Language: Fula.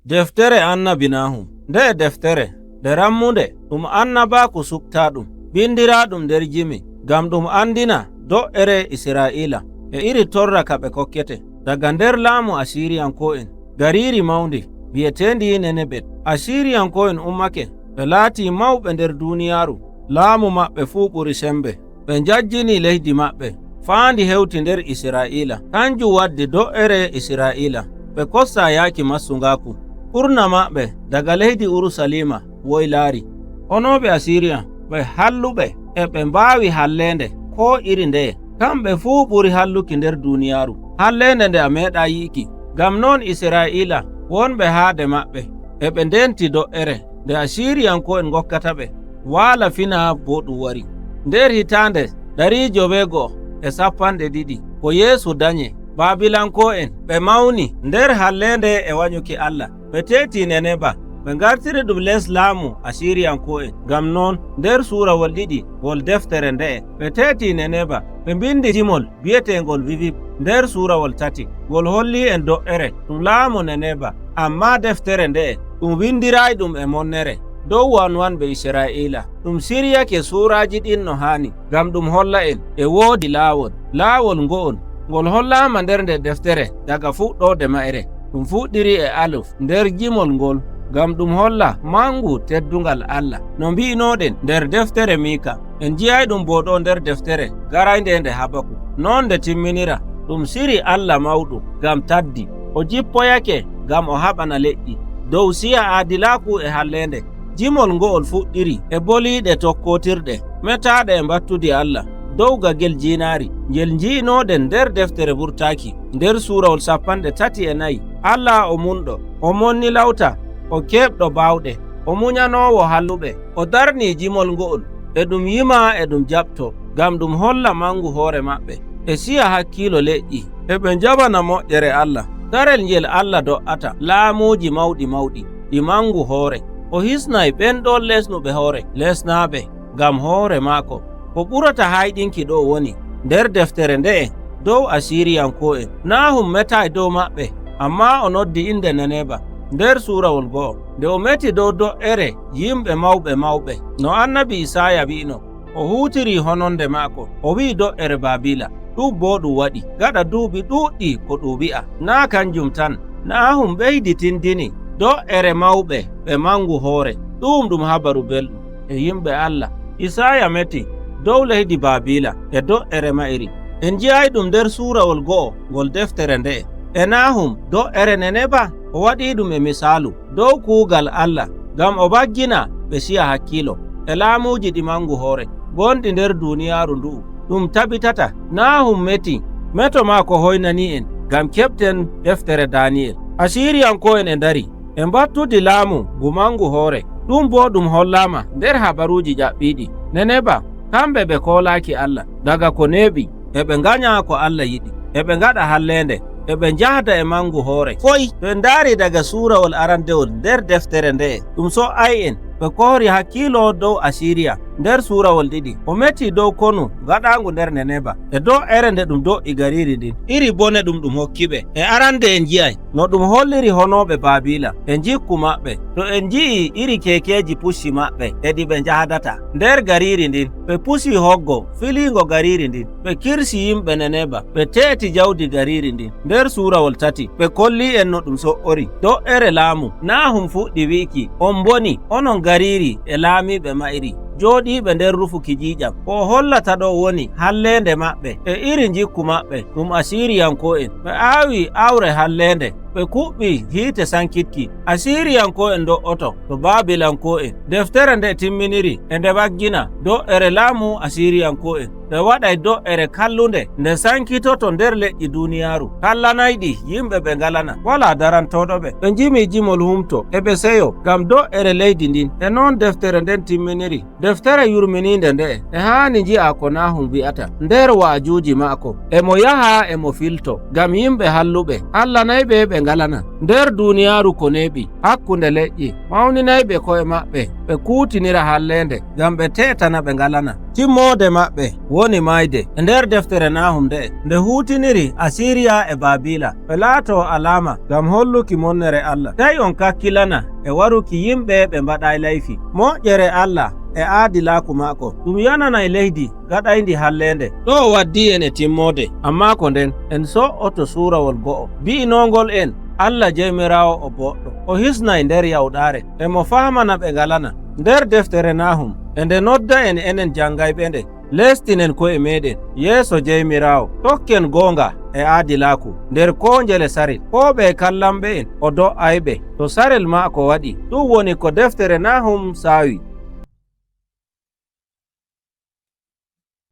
Deftere annabi Nahum. Nde deftere nde rammunde ɗum annabaku suɓtaɗum bindiraɗum nder jimi ngam ɗum andina do'ere Isra'ila e iri torra ka ɓe kokkete daga nder laamu Asiriyanko'en gariri mawndi bi'etendi Nenebet. Asiriyanko'en ummake ɓe laati mawɓe nder duniyaaru, laamu maɓɓe fuu ɓuri sembe. Ɓe njajjini leydi maɓɓe faandi hewti nder Isra'ila, kanjum waddi do'ere Isra'ila. Ɓe kosta yaaki massungaku ɓurna maɓɓe daga leydi Urusalima woylaari. Onoɓe Asiriya ɓe halluɓe e ɓe mbaawi hallende ko iri ndeye. Kamɓe fuu ɓuri halluki nder duniyaaru, hallende nde a meeɗa yi'iki. Ngam non Isra'ila wonɓe haade maɓɓe e ɓe ndenti do'ere nde Asiriyanko'en gokkata ɓe waala fina bo ɗum wari. Nder hitande 950 ko Yeesu danye, Baabilanko'en ɓe mawni nder hallende e wanyuki Allah. Ɓe teeti Neneba ɓe ngartiri ɗum les laamu Asiriyanko'en. Ngam non nder suurawol 2 ngol deftere nde'e ɓe teeti Neneba ɓe mbindi jimol bi'etengol Vivip nder suurawol 3 ngol holli en do'ere ɗum laamu Neneba. Amma deftere nde'e ɗum windirayi ɗum e monnere dow wanwanɓe Isra'ila. Ɗum siryake suuraji ɗin no haani ngam ɗum holla en e woodi laawol ngo'ol ngol hollama nder nde deftere daga fuɗɗode mayre. Ɗum fuɗɗiri e aluf nder jimol ngol ngam ɗum holla mangu teddungal Allah no mbi'noɗen nder deftere Mika. En jiyay ɗum bo ɗo nder deftere garaynde nde Habaku. Non nde timminira ɗum siri Allah mawɗum ngam taddi o jippoyake ngam o haɓana leƴƴi dow siya aadilaku e hallende. Jimol ngo'ol fuɗɗiri e boliɗe tokkotirɗe metaɗe e mbattudi Allah dow gagel jinaari ngel nji'noɗen nder deftere burtaki nder suurawol 34. Allah o munɗo, o monni lawta, o keɓɗo bawɗe, o munyanowo halluɓe, o darni jimol ngo'ol e ɗum yima e ɗum jaɓto ngam ɗum holla mangu hoore maɓɓe e siya hakkilo leƴƴi e ɓe jabana moƴƴere Allah. Karel ngel Allah do'ata laamuji mawɗi ɗi mangu hoore. O hisnay ɓenɗon lesnuɓe hoore lesnaɓe ngam hoore maako. Ko ɓurata hayɗinki ɗo woni nder deftere nde'e dow Asiriyanko'en. Nahum metay dow maɓɓe, amma o noddi inde Neneba nder suurawol 1 nde o meti dow do'ere yimɓe mawɓe no annabi Isaya wi'ino. O hutiri hononde maako o wi'i do'ere Babila. Ɗum bo ɗum waɗi gaɗa duuɓi ɗuuɗɗi ko ɗum wi'a. Na kanjum tan, Nahum ɓeydi tindini do'ere mawɓe ɓe mangu hoore. Ɗum habaru belɗum e yimɓe Allah. Isaya meti dow leydi Babila e do'ere ma'iri. En jiyay ɗum nder suurawol 1 ngol deftere nde'e. E Nahum do'ere Neneba o waɗi ɗum e misaalu dow kuugal Allah ngam o baggina ɓe siya hakkilo e laamuji ɗi mangu hoore gonɗi nder duniyaaru ndu'u. Ɗum tabitata Nahum meto maako hoynani en ngam keɓten deftere Daniyel. Asiriyanko'en e ndari e mbattudi laamu ngu mangu hoore. Ɗum bo ɗum hollama nder habaruji ƴaɓɓiɗi. Neneba kamɓe ɓe koolaki Allah daga ko neeɓi e ɓe nganya ko Allah yiɗi e ɓe ngaɗa hallende e ɓe njahda e mangu hoore. Foy to en ndaari daga suurawol arandewol nder deftere nde'e ɗum so ay en ɓe kohori hakkilo dow Asiriya nder suurawol 2 o meti dow konu gaɗangu nder Neneba e dow ere nde ɗum do'i gariri ndin. Iri bone ɗum hokkiɓe e arande en jiyay no ɗum holliri honoɓe Babila e jikku maɓɓe. To en ji'i iri kekeji pushi maɓɓe e ɗi ɓe jahdata nder gariri ndin, ɓe pusi hoggo filingo gariri ndin, ɓe kirsi yimɓe Neneba, ɓe teeti jawdi gariri ndin. Nder suurawol 3 ɓe kolli en no ɗum so'ori do'ere laamu. Nahum fuɗɗi wi'iki on boni onon gariri e laamiɓe ma'iri jooɗiɓe nder rufuki jiiƴam. Ko hollata ɗo woni hallende maɓɓe e iri jikku maɓɓe ɗum Asiriyanko'en. Ɓe aawi awre hallende ɓe kuɓɓi hiite sankitki. Asiriyanko'en do'oto to Baabilanko'en. Deftere nde timminiri e nde waggina do'ere laamu Asiriyanko'en. Ɓe waɗay do'ere kallunde nde sankitoto nder leƴƴi duniyaaru. Kallanayɗi yimɓe ɓe ngalana, wala darantoɗoɓe. Ɓe jimi jimol humto e ɓe seyo ngam do'ere leydi ndin. E non deftere nden timminiri. Deftere yurmininde nde'e e haani ji'a ko Nahum wi'ata nder wa'ajuji maako. Emo yaha emo filto ngam yimɓe halluɓe, hallanayɓe ɓe ngalana. nder duniyaaru ko neɓi hakkunde leƴƴi mawninayɓe koye maɓɓe ɓe kuutinira hallende ngam ɓe tetana ɓe ngalana. Timmode maɓɓe woni mayde e nder deftere Nahum nde hutiniri Asiriya e Babila ɓe laato alama ngam holluki monnere Allah. Tawi on kakkilana e waruki yimɓe ɓe mbaɗay layfi. Moƴƴere Allah e aadilaaku maako ɗum yananay leydi gaɗayndi hallende. Ɗo waddi en e timmode, amma ko nden en so'oto suurawol go'o bi'inongol en Allah jeymiraawo o boɗɗo o hisnay nder yawɗaare e mo famana ɓe ngalana. Nder deftere Nahum e nde nodda en enen jangayɓe nde lestinen koye meɗen yeeso jeymiraawo, tokken goonga e aadilaaku nder ko njele sarel, ko ɓe kallamɓe en o do'ayɓe to sarel maako waɗi. Ɗum woni ko deftere Nahum saawi.